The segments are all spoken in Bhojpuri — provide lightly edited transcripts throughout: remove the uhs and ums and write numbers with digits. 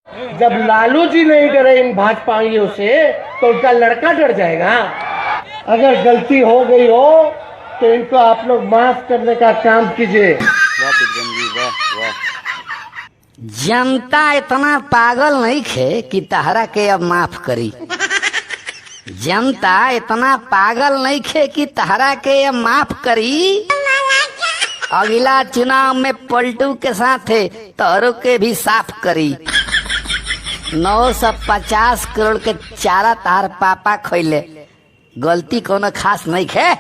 जब लालू जी नहीं डरे इन भाजपाइयों से तो उनका लड़का डर जाएगा। अगर गलती हो गई हो तो इनको आप लोग माफ करने का काम कीजिए। जनता इतना पागल नहीं खे कि तहरा के अब माफ करी। जनता इतना पागल नहीं खे कि तहरा के अब माफ करी। अगला चुनाव में पलटू के साथ तहरों के भी साफ करी। 950 करोड़ के चारा तार पापा खैले, गलती कोनो खास नहीं खे।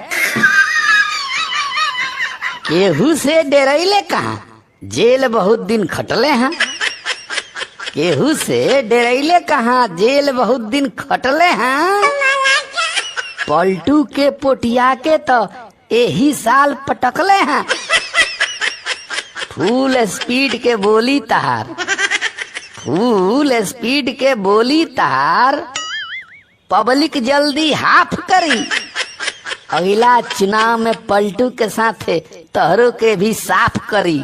केहू से डरैले कहाँ, जेल बहुत दिन खटले हैं। केहू से डरैले कहाँ, जेल बहुत दिन खटले हैं। पलटू के पोटिया के तो यही साल पटकले हैं। फुल स्पीड के बोली तार, फुल स्पीड के बोली तार, पब्लिक जल्दी हाफ करी। अगला चुनाव में पलटू के साथ तहरों के भी साफ करी।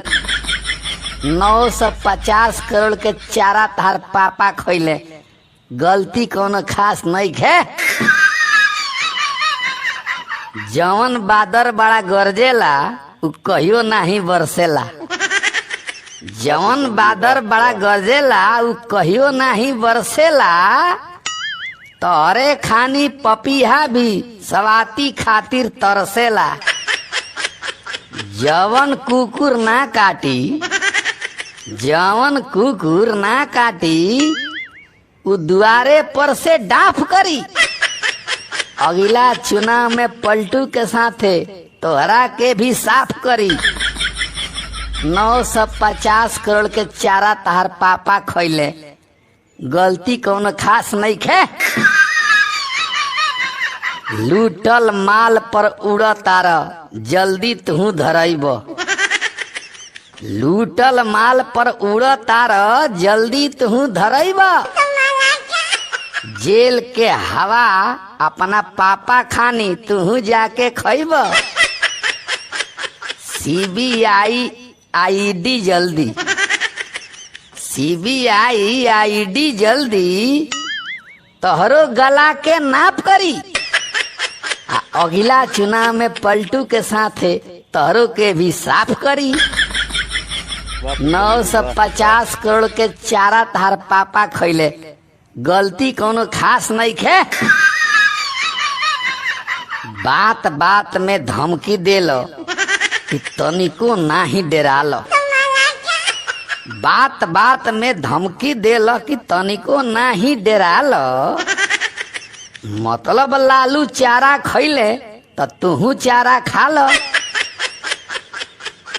950 करोड़ के चारा तार पापा खैले, गलती कोनो खास नहीं है। जवन बादर बड़ा गरजेला उ कहियो नहीं बरसेला। जवन बादर बड़ा गरजेला उ कहियो नहीं बरसेला। तोरे खानी पपीहा भी सवाती खातिर तरसेला। जवन कुकुर ना काटी, जवन कुकुर ना काटी उ दुआरे पर से डाफ करी। अगला चुनाव में पलटू के साथ तोहरा के भी साफ करी। 950 करोड़ के चारा तार पापा खैले, गलती कोनो खास नहीं खे। लूटल माल पर उड़ तार, जल्दी तू धरैब। लूटल माल पर उड़ तार, जल्दी तू धरैब। जेल के हवा अपना पापा खानी तू जाके खैब। सीबीआई आईडी जल्दी, सीबीआई आईडी जल्दी तोहरो गला के नाप करी। अगला चुनाव में पलटू के साथ तोहरों के भी साफ करी। 950 करोड़ के चारा तार पापा खैले, गलती कोनो खास नहीं है। बात बात में धमकी देलो कि तनिको नाही डरालो। बात बात में धमकी देलो कि तनिको नाही डरालो। मतलब लालू चारा खैले तो तू चारा खा लो।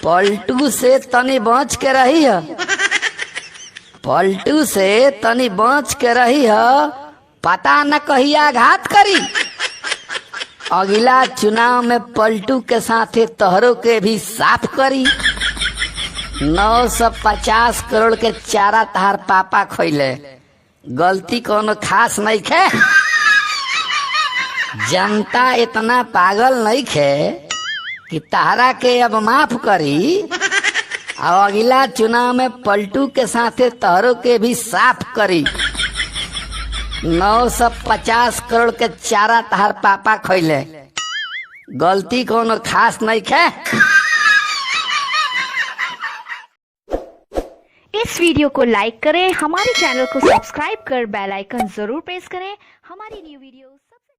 पलटू से तनी बच के रही है, पलटू से तनी बच के रही है, पता न कहिया घात करी। अगला चुनाव में पलटू के साथ तोहरों के भी साफ करी। 950 करोड़ के चारा तार पापा खैले, गलती कोनो खास नहीं है। जनता इतना पागल नहीं है कि तारा के अब माफ करी। और अगला चुनाव में पलटू के साथ तोहरों के भी साफ करी। 950 करोड़ के चारा तार पापा खैले, गलती कोनो खास नहीं है। इस वीडियो को लाइक करें, हमारे चैनल को सब्सक्राइब कर बेल आइकन जरूर प्रेस करें। हमारी न्यू वीडियो